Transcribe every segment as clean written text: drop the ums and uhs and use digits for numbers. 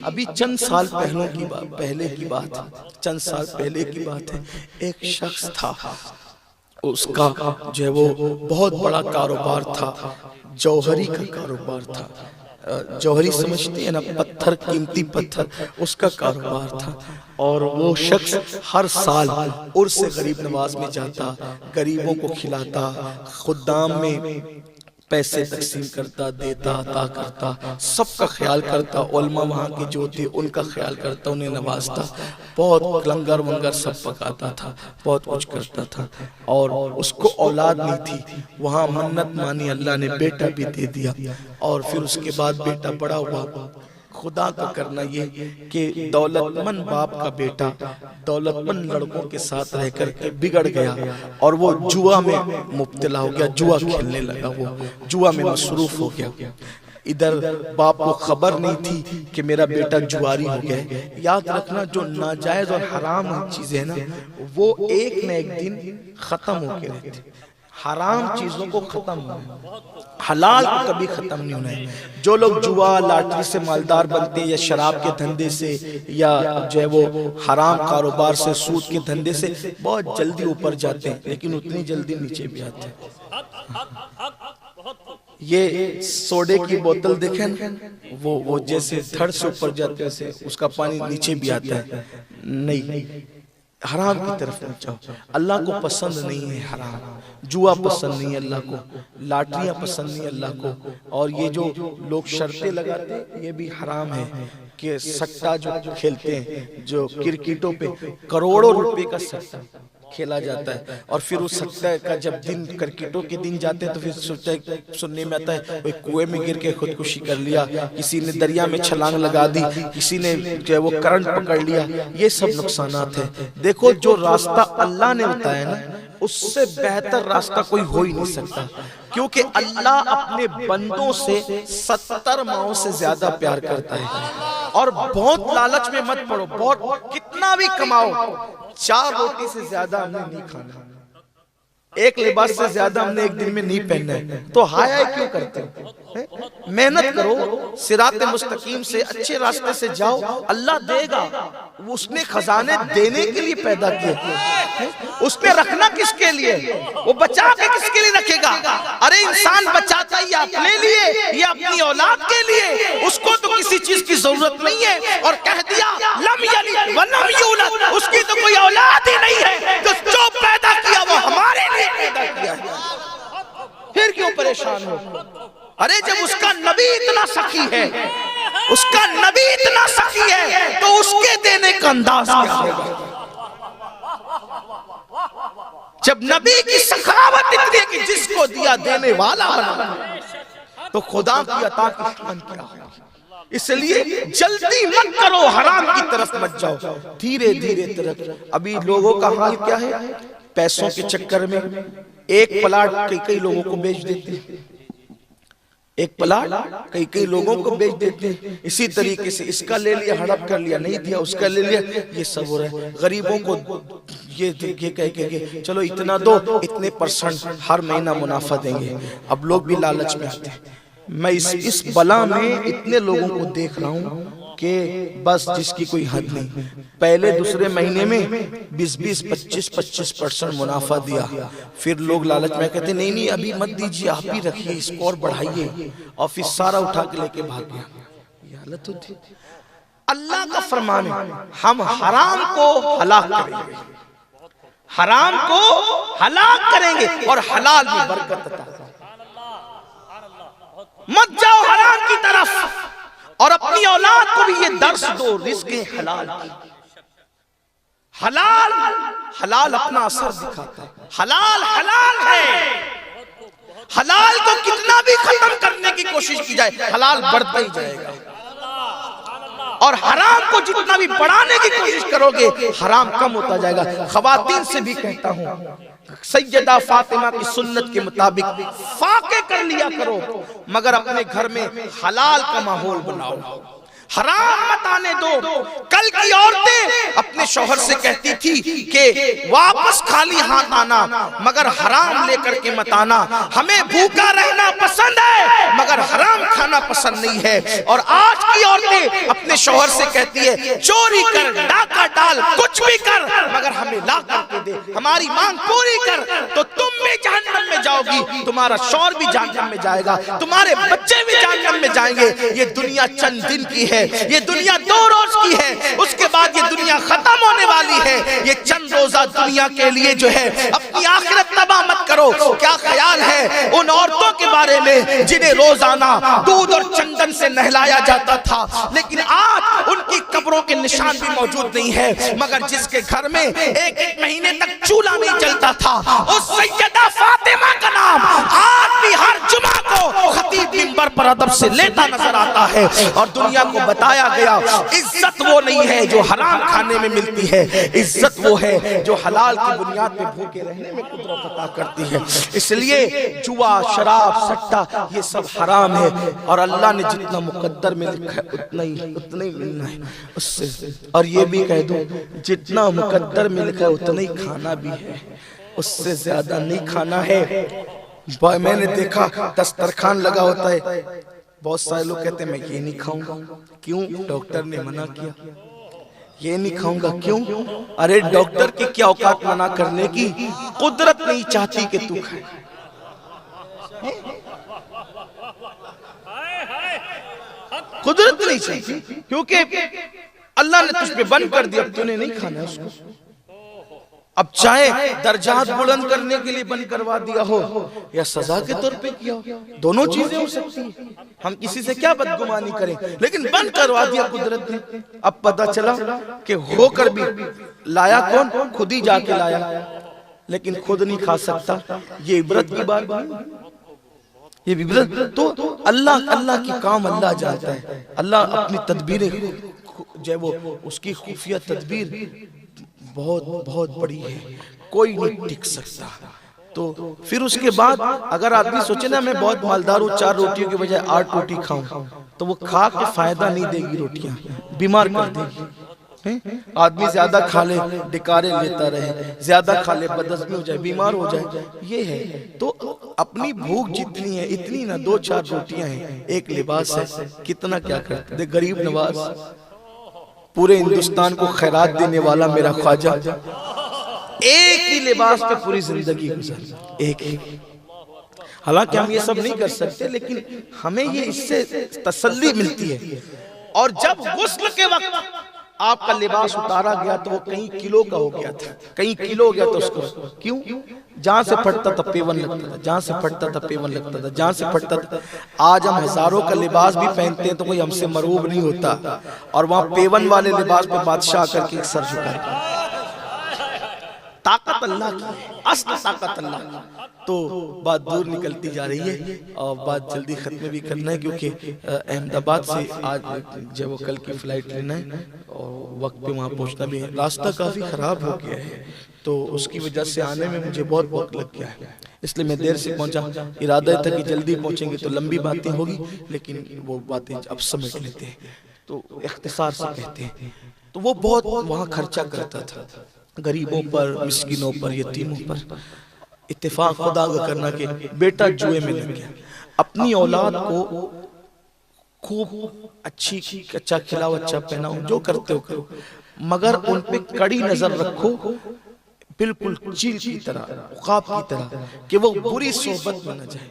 ابھی چند سال پہلے کی بات ہے، چند سال پہلے کی بات ہے، ایک شخص تھا، اس کا جو ہے وہ بہت بڑا کاروبار تھا، جوہری کا کاروبار تھا۔ جوہری سمجھتے ہیں نا، پتھر، قیمتی پتھر، اس کا کاروبار تھا۔ اور وہ شخص ہر سال عرس غریب نواز میں جاتا، غریبوں کو کھلاتا، خدام میں پیسے تقسیم کرتا، دیتا، عطا کرتا، سب کا خیال کرتا، علماء وہاں کے جو تھے ان کا خیال کرتا، انہیں نوازتا، بہت لنگر ونگر سب پکاتا تھا، بہت کچھ کرتا تھا۔ اور اس کو اولاد نہیں تھی، وہاں منت مانی، اللہ نے بیٹا بھی دے دیا۔ اور پھر اس کے بعد بیٹا بڑا ہوا۔ خدا کا کرنا یہ کہ دولت مند باپ کا بیٹا دولت مند لڑکوں کے ساتھ رہ کر کے بگڑ گیا، اور وہ جوا میں مبتلا ہو گیا، جوا کھیلنے لگا، وہ جوا میں مصروف ہو گیا۔ ادھر باپ کو خبر نہیں تھی کہ میرا بیٹا جواری ہو گیا۔ یاد رکھنا، جو ناجائز اور حرام چیزیں ہیں نا، وہ ایک نہ ایک دن ختم ہو کے رہتے۔ حرام چیزوں کو ختم ہونا، حلال کو کبھی ختم نہیں ہونا ہے۔ جو لوگ جوا، لاٹری سے مالدار بنتے ہیں، یا شراب کے دھندے سے، یا جو ہے وہ حرام کاروبار سے، سود کے دھندے سے، بہت جلدی اوپر جاتے ہیں، لیکن اتنی جلدی نیچے بھی آتے ہیں۔ یہ سوڈے کی بوتل دیکھیں، وہ جیسے دھڑ سے اوپر جاتے ہیں، اس کا پانی نیچے بھی آتا ہے۔ نہیں، حرام کی طرف نہ جاؤ۔ اللہ کو پسند نہیں ہے حرام، جوا پسند نہیں ہے اللہ کو، لاٹریاں پسند نہیں ہے اللہ کو۔ اور یہ جو لوگ شرطیں لگاتے ہیں، یہ بھی حرام ہے، کہ سٹا جو کھیلتے ہیں، جو کرکٹوں پہ کروڑوں روپے کا سٹا کھیلا جاتا ہے، اور پھر اس سٹا کا جب دن کرکٹوں کے دن جاتے ہیں تو پھر سوچتا ہے، سننے میں آتا ہے کوئی کنویں میں گر کے خودکشی کر لیا، کسی نے دریا میں چھلانگ لگا دی، کسی نے جو ہے وہ کرنٹ پکڑ لیا۔ یہ سب نقصانات ہیں۔ دیکھو، جو راستہ اللہ نے بتایا نا، اس سے بہتر راستہ کوئی ہو ہی نہیں سکتا، کیونکہ اللہ اپنے بندوں سے 70 ماؤں سے زیادہ پیار کرتا ہے۔ اور بہت لالچ میں مت پڑو، بہت کتنا بھی کماؤ، 4 روٹی سے زیادہ ہم نے نہیں کھانا، ایک لباس سے زیادہ ہم نے ایک دن میں نہیں پہننا ہے، تو ہائے کیوں کرتے ہو؟ محنت کرو، صراط مستقیم سے، اچھے راستے سے جاؤ، اللہ دے گا۔ اس نے خزانے دینے کے لیے پیدا کیے، اس نے رکھنا کس کے لیے؟ وہ بچا کے کس کے لیے رکھے گا؟ ارے انسان بچاتا ہی اپنے لیے یا اپنی اولاد کے لیے، اس کو تو کسی چیز کی ضرورت نہیں ہے۔ اور کہہ دیا لم یلد ولم یولد، اس کی تو کوئی اولاد ہی نہیں ہے، جو پیدا کیا وہ ہمارے لیے پیدا کیا ہے، پھر کیوں پریشان ہو؟ ارے جب اس کا نبی اتنا سخی ہے، اس کا نبی اتنا سخی ہے، تو اس کے دینے کا انداز کیا ہوگا؟ جب نبی کی سخاوت اتنی ہے کہ جس کو دیا دینے والا بنا، تو خدا کی عطا کی شان کیا ہوگی؟ اس لیے جلدی مت کرو، حرام کی طرف مت جاؤ، دھیرے دھیرے طرف۔ ابھی لوگوں کا حال کیا ہے؟ پیسوں کے چکر میں ایک پلاٹ کئی لوگوں کو بیچ دیتے ہیں، ایک پلاٹ کئی لوگوں کو بیچ دیتے ہیں۔ اسی طریقے سے اس کا لے لیا، ہڑپ کر لیا، نہیں دیا، اس کا لے لیا، یہ سب ہو رہا ہے۔ غریبوں کو یہ کہہ کہ چلو اتنا دو، اتنے % ہر مہینہ منافع دیں گے۔ اب لوگ بھی لالچ میں آتے ہیں۔ میں اس بلا میں اتنے لوگوں کو دیکھ رہا ہوں کہ بس جس کی کوئی حد نہیں۔ پہلے دوسرے مہینے میں 20 25% منافع دیا، پھر لوگ لالچ میں کہتے نہیں نہیں ابھی مت دیجیے، آپ ہی رکھیے، اس کو اور بڑھائیے، اور پھر سارا اٹھا کے لے کے بھاگ گیا۔ یہ حالت ہوتی۔ اللہ کا فرمان ہے، ہم حرام کو ہلاک کریں گے، حرام کو ہلاک کریں گے، اور حلال میں برکت عطا کریں گے۔ مت جاؤ حرام کی طرف، اور اپنی اولاد کو بھی یہ درس دو، رزق حلال کی۔ حلال حلال اپنا اثر دکھاتا ہے، حلال حلال ہے۔ حلال کو کتنا بھی ختم کرنے کی کوشش کی جائے، حلال بڑھتا ہی جائے گا، اور حرام کو جتنا بھی بڑھانے کی کوشش کرو گے، حرام کم ہوتا جائے گا۔ خواتین سے بھی کہتا ہوں، سیدہ فاطمہ کی سنت کے مطابق فاقے کر لیا کرو، مگر اپنے گھر میں حلال کا ماحول بناؤ۔ حرام مت آنے دو۔ کل کی عورتیں اپنے شوہر سے کہتی تھی کہ واپس خالی ہاتھ آنا مگر حرام لے کر کے مت آنا، ہمیں بھوکا رہنا پسند ہے مگر حرام کھانا پسند نہیں ہے۔ اور آج کی عورتیں اپنے شوہر سے کہتی ہے چوری کر، ڈاکہ ڈال، کچھ بھی کر مگر ہمیں لا کر کے دے، ہماری مانگ پوری کر، تو تم بھی جہنم میں جاؤ گی، تمہارا شوہر بھی جہنم میں جائے گا، تمہارے بچے بھی جہنم میں جائیں گے۔ یہ دنیا چند دن کی ہے، یہ دنیا 2 روز کی ہے، اس کے بعد یہ دنیا ختم ہونے والی ہے۔ یہ چند روزہ دنیا کے لیے جو ہے اپنی آخرت تباہ مت کرو۔ کیا خیال ہے ان عورتوں کے بارے میں جنہیں روزانہ دودھ اور چندن سے نہلایا جاتا تھا، لیکن آج ان کی قبروں کے نشان بھی موجود نہیں ہے، مگر جس کے گھر میں ایک مہینے تک چولہا نہیں جلتا تھا، اس سیدہ فاطمہ کا نام آج بھی ہر جمعہ کو خطیب منبر پر ادب سے لیتا نظر آتا ہے۔ اور دنیا کو بتایا گیا عزت وہ نہیں ہے جو حرام کھانے میں ملتی ہے، عزت وہ ہے جو حلال کی بنیاد پہ بھوکے رہنے میں قدرت عطا کرتی ہے۔ اس لیے جوا، شراب، سٹا یہ سب حرام ہے، اور اللہ نے جتنا مقدر میں لکھا ہے اتنا ہی ملنا ہے اس سے۔ اور یہ بھی کہہ دوں جتنا مقدر میں لکھا ہے اتنا ہی کھانا بھی ہے، اس سے زیادہ نہیں کھانا ہے۔ میں نے دیکھا دسترخوان لگا ہوتا ہے، بہت سارے لوگ کہتے ہیں میں یہ نہیں کھاؤں گا، کیوں؟ ڈاکٹر نے منع کیا۔ یہ نہیں کھاؤں گا کیوں؟ ارے ڈاکٹر کی کیا اوقات منع کرنے کی، قدرت نہیں چاہتی کہ تو کھائے۔ قدرت نہیں چاہتی کیونکہ اللہ نے تجھ پہ بند کر دیا، اب تو نے نہیں کھانا اس کو۔ اب چاہے درجات بلند کرنے کے لیے بند کروا دیا ہو یا سزا کے طور پہ کیا ہو، دونوں چیزیں ہو سکتی ہیں، ہم کسی سے کیا بدگمانی کریں، لیکن بند کروا دیا قدرت نے۔ اب پتہ چلا کہ ہو کر بھی لایا کون؟ خود ہی جا کے لایا، لیکن خود نہیں کھا سکتا۔ یہ عبرت کی بات نہیں، یہ عبرت تو اللہ کی کام اللہ جانتا ہے، اللہ اپنی تدبیریں جو ہے وہ اس کی خفیہ تدبیر بہت بڑی ہے، کوئی نہیں ٹک سکتا۔ تو پھر اس کے بعد اگر آدمی سوچے نا میں بہت مالدار ہوں، 4 روٹیوں کے بجائے 8 روٹی کھاؤں، تو وہ کھا کے فائدہ نہیں دے گی، روٹیاں بیمار کر دے گی۔ آدمی زیادہ کھا لے ڈکارے لیتا رہے، زیادہ کھا لے بدہضمی ہو جائے، بیمار ہو جائے، یہ ہے۔ تو اپنی بھوک جتنی ہے اتنی نہ، 2-4 روٹیاں ہیں، ایک لباس ہے، کتنا کیا کرتے دے غریب نواز، پورے ہندوستان کو خیرات دینے والا میرا خواجہ، ایک ہی لباس پہ پوری زندگی گزار، ایک ہی۔ حالانکہ ہم یہ سب نہیں کر سکتے، لیکن ہمیں یہ اس سے تسلی ملتی ہے۔ اور جب غسل کے وقت آپ کا لباس اتارا گیا تو وہ کئی کلو کا ہو گیا تھا، کئی کلو ہو گیا تھا اس کو، کیوں؟ جہاں سے پھٹتا تھا پیون لگتا تھا، جہاں سے پھٹتا تھا پیون لگتا تھا، جہاں سے پھٹتا تھا۔ آج ہم ہزاروں کا لباس بھی پہنتے ہیں تو کوئی ہم سے مروب نہیں ہوتا، اور وہاں پیون والے لباس پہ بادشاہ کر کے ایک سر جھکا ہے۔ طاقت اللہ کی، اصل طاقت اللہ کی۔ تو بات دور نکلتی جا رہی ہے اور بات جلدی ختم بھی کرنا ہے، کیونکہ احمد آباد سے آج جب وہ کل کی فلائٹ لینا ہے اور وقت پہ وہاں پہنچنا بھی ہے۔ راستہ کافی خراب ہو گیا ہے، تو اس کی وجہ سے آنے میں مجھے بہت وقت لگ گیا ہے، اس لیے میں دیر سے پہنچا۔ ارادہ تھا کہ جلدی پہنچیں گے تو لمبی باتیں ہوگی، لیکن وہ باتیں اب سمجھ لیتے ہیں تو اختصار سے کہتے ہیں۔ تو وہ بہت وہاں خرچہ کرتا تھا، غریبوں پر، مسکینوں پر، یتیموں پر۔ اتفاق خدا کا کرنا کہ بیٹا جوئے میں لگ گیا۔ اپنی اولاد کو خوب اچھا کھلاؤ، اچھا پہناؤ، جو کرتے ہو کرو، مگر ان پہ کڑی نظر رکھو، بالکل چیل کی طرح، عقاب کی طرح، کہ وہ بری صحبت میں نہ جائے۔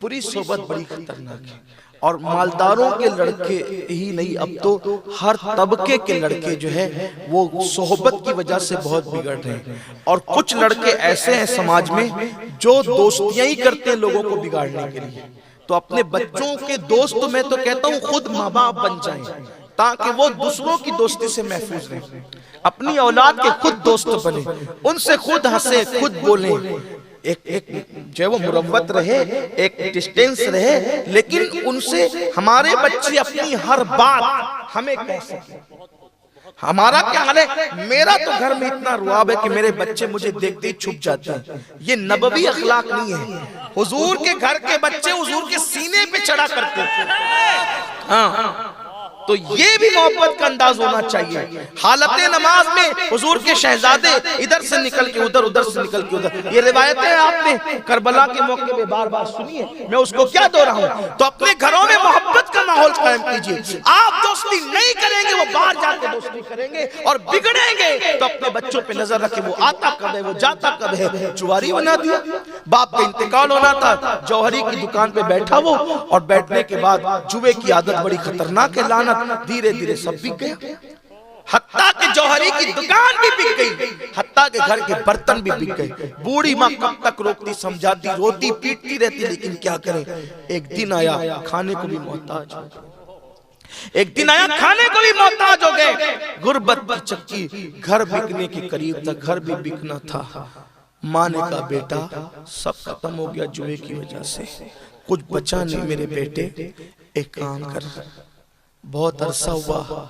بری صحبت بڑی خطرناک ہے، اور مالداروں کے لڑکے ہی نہیں، اب تو ہر طبقے کے لڑکے جو ہے وہ صحبت کی وجہ سے بہت بگڑ رہے ہیں۔ اور کچھ لڑکے ایسے ہیں سماج میں جو دوستیاں ہی کرتے ہیں لوگوں کو بگاڑنے کے لیے۔ تو اپنے بچوں کے دوست میں تو کہتا ہوں خود ماں باپ بن جائیں تاکہ وہ دوسروں کی دوستی سے محفوظ رہیں، اپنی اولاد کے خود دوست بنیں، ان سے خود ہنسیں، خود بولیں، ایک جو وہ مروت رہے، ایک ڈسٹینس رہے، لیکن ان سے ہمارے بچے اپنی ہر بات ہمیں کہہ سکیں۔ ہمارا کیا حال ہے؟ میرا تو گھر میں اتنا رواب ہے کہ میرے بچے مجھے دیکھتے ہی چھپ جاتے ہیں۔ یہ نبوی اخلاق نہیں ہے۔ حضور کے گھر کے بچے حضور کے سینے پہ چڑھا کرتے تھے۔ تو یہ بھی محبت کا انداز ہونا چاہیے. حالت نماز میں حضور کے شہزادے ادھر سے نکل کے ادھر، ادھر سے نکل کے ادھر. یہ روایتیں آپ نے کربلا کے موقع پہ بار بار سنی ہے، میں اس کو کیا دو رہا ہوں. تو اپنے گھروں میں محبت کا ماحول قائم کیجئے. آپ دوستی نہیں کریں گے، وہ باہر جا کے دوستی کریں گے اور بگڑیں گے. تو اپنے بچوں پہ نظر رکھیں، وہ آتا کب ہے، وہ جاتا کب ہے. جواری بنا دیا. باپ کا انتقال ہونا تھا، جوہری کی دکان پہ بیٹھا وہ، اور بیٹھنے کے بعد جوے کی عادت بڑی خطرناک ہے، لعنت. دھیرے دھیرے سب بک گیا، حتیٰ کہ جوہری کی دکان بھی بک گئی، حتیٰ کہ گھر کے برتن بھی بک گئے. بوڑھی ماں کب تک روکتی سمجھاتی، روتی پیٹتی رہتی، لیکن کیا کریں. ایک دن آیا کھانے کو بھی محتاج ہو گئے. ایک دن آیا کھانے کو بھی محتاج ہو گئے. غربت کی چکی، گھر بکنے کے قریب تھا، گھر بھی بکنا تھا. ماں نے کہا بیٹا سب ختم ہو گیا جوے کی وجہ سے، کچھ بچا نہیں میرے بیٹے. ایک کام کر. بہت عرصہ ہوا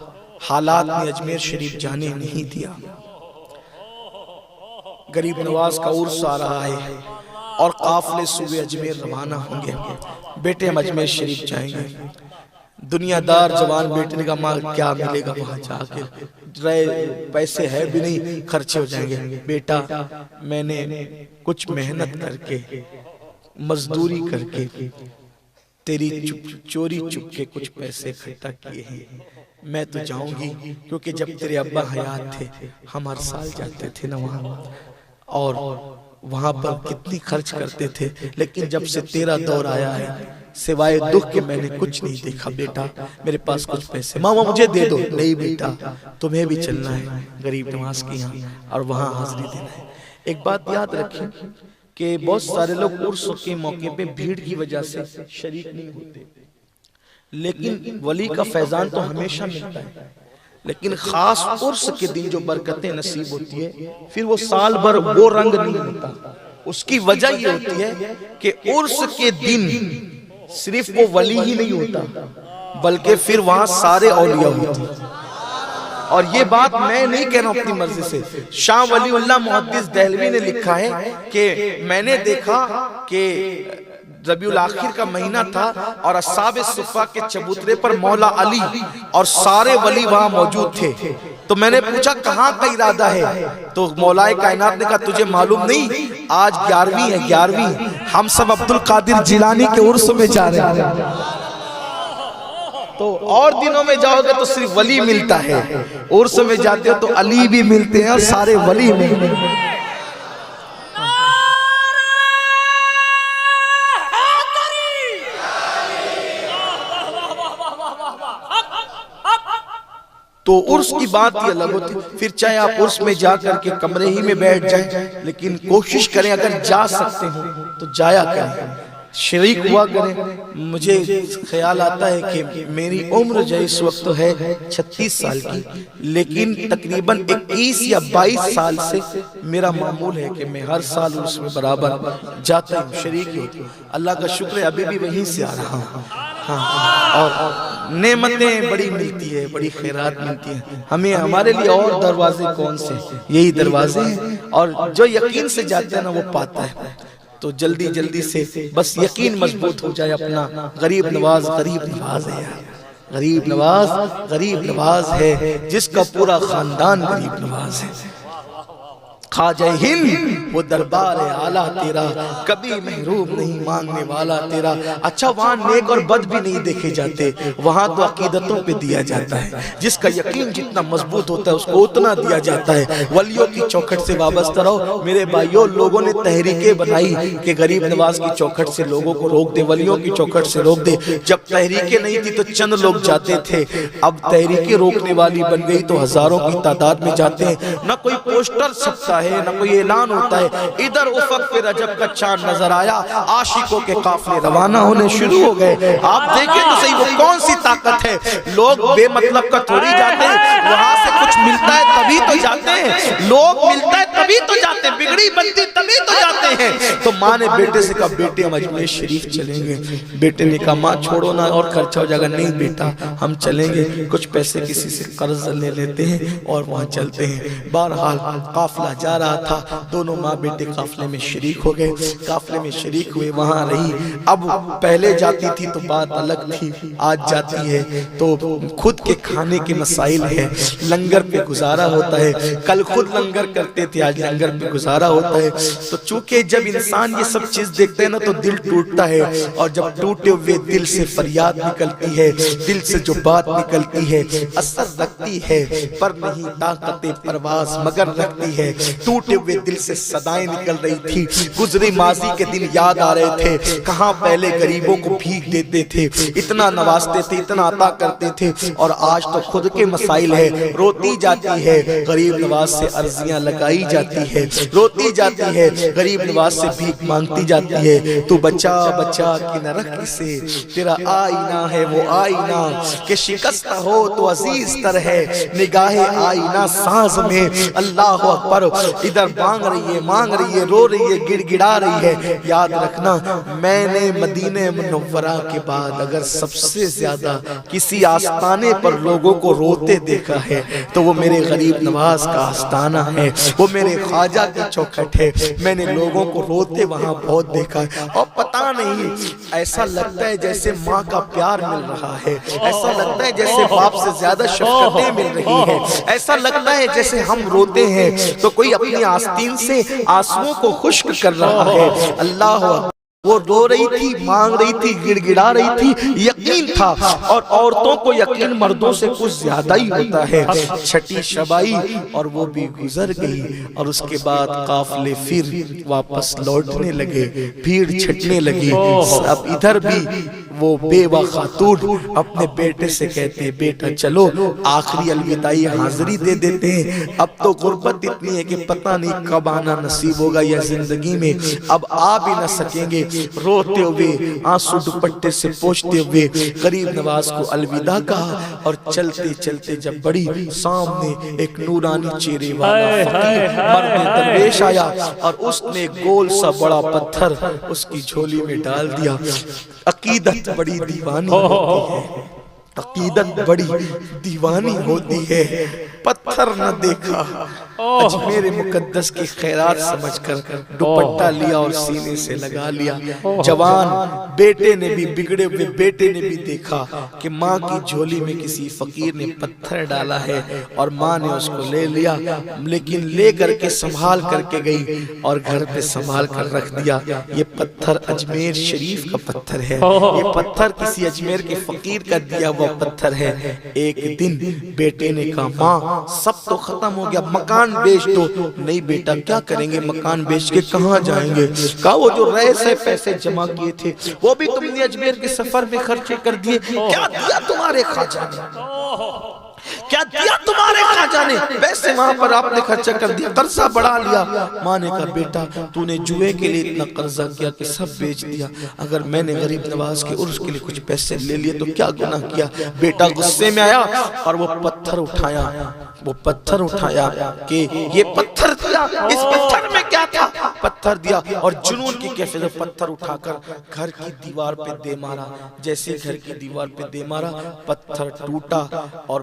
حالات نے اجمیر شریف جانے نہیں دیا. غریب نواز کا عرس آ رہا ہے اور قافلے صوبے اجمیر روانہ ہوں گے. بیٹے ہم اجمیر شریف جائیں گے. دنیا دار جوان بیٹے نے کہا ماں کیا ملے گا وہاں جا کے، پیسے ہے بھی نہیں، خرچے ہو جائیں گے. بیٹا میں نے کچھ محنت کر کے، مزدوری کر کے، تیری چوری چپ کے کچھ پیسے اکٹھا کیے ہیں. میں تو جاؤں گی، کیونکہ جب تیرے ابا حیات تھے ہم ہر سال جاتے تھے نا وہاں، اور وہاں پر کتنی خرچ کرتے تھے. لیکن جب سے تیرا دور آیا ہے سوائے دکھ کے میں نے کچھ نہیں دیکھا. بیٹا میرے پاس کچھ پیسے، ماما مجھے دے دو. نہیں بیٹا تمہیں بھی چلنا ہے غریب نواز کے یہاں اور وہاں حاضری دینا ہے. ایک بات یاد رکھیں کہ بہت سارے لوگ عرس کے موقع پہ بھیڑ کی وجہ سے شریک نہیں ہوتے، لیکن ولی کا فیضان تو ہمیشہ ملتا ہے. لیکن خاص عرس کے دن جو برکتیں نصیب ہوتی ہے پھر وہ سال بھر وہ رنگ نہیں ہوتا. اس کی وجہ یہ ہوتی ہے کہ عرس کے دن صرف وہ ولی ہی نہیں ہوتا بلکہ پھر وہاں سارے اولیاء ہوتے ہیں. اور یہ بات میں نہیں کہہ رہا ہوں اپنی مرضی سے، شاہ ولی اللہ محدث دہلوی نے لکھا ہے کہ میں نے دیکھا کہ ربیع الاخر کا مہینہ تھا اور اصحاب صفہ کے چبوترے پر مولا علی اور سارے ولی وہاں موجود تھے. تو میں نے پوچھا کہاں کا ارادہ ہے؟ تو مولا کائنات نے کہا تجھے معلوم نہیں، آج 11ویں ہے، 11ویں ہم سب عبد القادر جیلانی کے عرس میں جا رہے ہیں. تو اور دنوں میں جاؤ گے تو صرف ولی ملتا ہے، عرس میں جاتے ہو تو علی بھی ملتے ہیں اور سارے ولی ملتے ہیں. تو عرس کی بات ہی الگ ہوتی. پھر چاہے آپ عرس میں جا کر کے کمرے ہی میں بیٹھ جائیں، لیکن کوشش کریں اگر جا سکتے ہو تو جایا کریں، شریک ہوا کریں. مجھے خیال آتا ہے کہ میری عمر جو اس وقت ہے 36 سال کی، لیکن تقریباً 21 یا 22 سال سے میرا معمول ہے کہ میں ہر سال عرس میں برابر جاتا ہوں، شریک ہی ہوتی. اللہ کا شکر ہے ابھی بھی وہیں سے آ رہا ہوں. اور نعمتیں بڑی ملتی ہے، بڑی خیرات ملتی ہیں ہمیں. ہمارے لیے اور دروازے کون سے؟ یہی دروازے ہیں، اور جو یقین سے جاتا ہے نا وہ پاتا ہے. تو جلدی جلدی سے بس یقین مضبوط ہو جائے اپنا. غریب نواز غریب نواز ہے، غریب نواز غریب نواز ہے، جس کا پورا خاندان غریب نواز ہے. خواجہ ہند وہ دربار اعلیٰ تیرا، کبھی محروم نہیں مانگنے والا تیرا. اچھا وہاں نیک اور بد بھی نہیں دیکھے جاتے، وہاں تو عقیدتوں پہ دیا جاتا ہے. جس کا یقین جتنا مضبوط ہوتا ہے اس کو اتنا دیا جاتا ہے. ولیوں کی چوکھٹ سے وابستہ رہو میرے بھائیوں. لوگوں نے تحریکیں بنائی کہ غریب نواز کی چوکھٹ سے لوگوں کو روک دے، ولیوں کی چوکھٹ سے روک دے. جب تحریکیں نہیں تھی تو چند لوگ جاتے تھے، اب تحریکیں روکنے والی بن گئی تو ہزاروں کی تعداد میں جاتے ہیں. نہ کوئی پوسٹر چھپتا ہے نہ کوئی اعلان ہوتا ہے. ادھر افق پہ رجب کا چاند نظر آیا، عاشقوں کے قافلے روانہ ہونے شروع ہو گئے. آپ دیکھیں تو صحیح وہ کون سی طاقت ہے. لوگ بے مطلب کا تھوڑی جاتے ہیں، وہاں سے کچھ ملتا ہے تبھی تو جاتے ہیں. لوگ ملتا ہے تبھی تو جاتے ہیں، بگڑی بنتی تبھی تو جاتے جاتے ہیں. تو ماں نے بیٹے سے کہا بیٹے ہم اجمیر شریف چلیں گے. بیٹے نے کہا ماں چھوڑو نا اور خرچہ ہو جائے گا. نہیں بیٹا ہم چلیں گے, کچھ پیسے کسی سے قرض لے لیتے ہیں اور وہاں چلتے ہیں. بہرحال قافلہ جا رہا تھا, دونوں ماں بیٹے قافلے میں شریک ہو گئے. قافلے میں شریک ہوئے, وہاں رہی. اب پہلے جاتی تھی تو بات الگ تھی, آج جاتی ہے تو خود کے کھانے کے مسائل ہے, لنگر پہ گزارا ہوتا ہے. کل خود لنگر کرتے تھے, آج لنگر پہ گزارا ہوتا ہے. تو چونکہ جب انسان یہ سب چیز دیکھتے ہیں نا تو دل ٹوٹتا ہے, اور جب ٹوٹے ہوئے دل سے فریاد نکلتی ہے, دل سے جو بات نکلتی ہے اثر رکھتی ہے, پر نہیں طاقت پرواز مگر رکھتی ہے. ٹوٹے ہوئے دل سے صدائیں نکل رہی تھی, گزری ماضی کے دن یاد آ رہے تھے. کہاں پہلے غریبوں کو بھیک دیتے تھے, اتنا نوازتے تھے, اتنا عطا کرتے تھے, اور آج تو خود کے مسائل ہے. روتی جاتی ہے غریب نواز سے عرضیاں لگائی جاتی ہے, روتی جاتی ہے غریب نواز سے بھیک مانگتی جاتی ہے. تو بچا بچا کہ نہ رکھ سے, تیرا آئینہ ہے وہ آئینہ کہ شکست ہو تو عزیز تر ہے. نگاہ آئینہ ساز میں اللہ اکبر, ادھر مانگ رہی ہے, رو رہی ہے, گڑ گڑا رہی ہے. یاد رکھنا میں نے مدینہ منورہ کے بعد اگر سب سے زیادہ کسی آستانے پر لوگوں کو روتے دیکھا ہے تو وہ میرے غریب نواز کا آستانہ ہے, وہ میرے خواجہ کی چوکھٹ ہے. میں نے لوگوں کو روتے وہاں بہت دیکھا ہے, اور پتہ نہیں ایسا لگتا ہے جیسے ماں کا پیار مل رہا ہے, ایسا لگتا ہے جیسے باپ سے زیادہ شفقتیں مل رہی ہیں, ایسا لگتا ہے جیسے ہم روتے ہیں تو کوئی اپنی آستین سے آنسوؤں کو خشک کر رہا ہے. اللہ وہ رو رہی تھی, مانگ رہی تھی, گڑ گڑا رہی تھی. یقین تھا, اور عورتوں کو یقین مردوں سے کچھ زیادہ ہی ہوتا ہے. چھٹی شب آئی اور وہ بھی گزر گئی, اور اس کے بعد قافلے پھر واپس لوٹنے لگے, بھیڑ چھٹنے لگی. اب ادھر بھی وہ بیوہ خاتون اپنے بیٹے سے کہتے ہیں بیٹا چلو آخری الوداعی حاضری دے دیتے ہیں, اب تو غربت اتنی ہے کہ پتہ نہیں کب آنا نصیب ہوگا یا زندگی میں اب آ بھی نہ سکیں گے. روتے ہوئے آنسو دوپٹے سے پوچھتے ہوئے غریب نواز کو الوداع کہا, اور چلتے چلتے جب بڑی سامنے ایک نورانی چہرے والا فقیر مرد درویش آیا, اور اس نے گول سا بڑا پتھر اس کی جھولی میں ڈال دیا. عقیدت بڑی دیوانی ہوتی ہے, عقیدت بڑی دیوانی ہوتی ہے. پتھر نہ دیکھا, اجمیر مقدس کی خیرات سمجھ کر دوپٹہ لیا اور سینے سے لگا لیا. جوان بیٹے نے بھی, بگڑے ہوئے بیٹے نے بھی دیکھا کہ ماں کی جھولی میں کسی فقیر نے پتھر ڈالا ہے, اور ماں نے اس کو لے لیا, لیکن لے کر کے سنبھال کر کے گئی اور گھر پہ سنبھال کر رکھ دیا. یہ پتھر اجمیر شریف کا پتھر ہے, یہ پتھر کسی اجمیر کے فقیر کا دیا ہوا پتھر ہے. ایک دن بیٹے نے کہا ماں سب تو ختم ہو گیا, مکان بیچ دو. نہیں بیٹا کیا کریں گے, مکان بیچ کے کہاں جائیں گے. کہا وہ جو رئے سے پیسے جمع کیے تھے وہ بھی تم نے اجمیر کے سفر میں خرچے کر دیے. کیا دیا تمہارے خواجہ نے, کیا دیا تمہارے خواجہ نے, پیسے وہاں پر آپ نے خرچہ کر دیا, قرضہ بڑھا لیا. ماں نے کہا بیٹا تو نے جوئے کے لیے اتنا قرضہ کیا کہ سب بیچ دیا, اگر میں نے غریب نواز کے عرس کے لیے کچھ پیسے لے لیے تو کیا گناہ کیا. بیٹا غصے میں آیا اور وہ پتھر اٹھایا, وہ پتھر اٹھایا کہ یہ پتھر دیا, اس پتھر میں کیا تھا, پتھر دیا, اور جنون کی کیفیت میں پتھر اٹھا کر گھر کی دیوار پہ دے مارا. جیسے گھر کی دیوار پہ دے مارا پتھر ٹوٹا, اور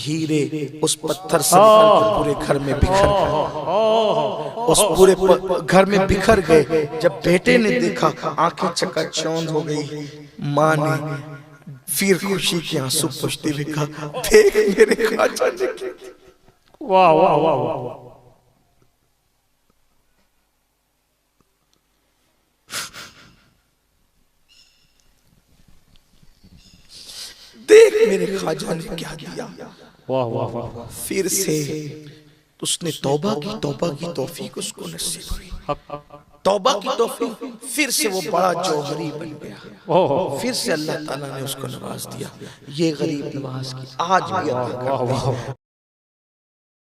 ہیرے اس پتھر سے نکل کے پورے گھر میں بکھر گئے, اس پورے گھر میں بکھر گئے. جب بیٹے نے دیکھا آنکھیں چکا چوند ہو گئی. ماں نے پھر خوشی کے آنسو پوچھتے ہوئے کہا دیکھ میرے خواجہ نے کیا. واہ واہ واہ واہ, دیکھ میرے خواجہ نے کیا دیا. واہ واہ واہ, پھر سے اس نے توبہ کی توفیق اس کو نصیب ہوئی, توبہ کی توفیق. پھر سے وہ بڑا جوہری بن گیا, پھر سے اللہ تعالیٰ نے اس کو نواز دیا. یہ غریب نواز کی آج بھی عطا کرتے ہیں.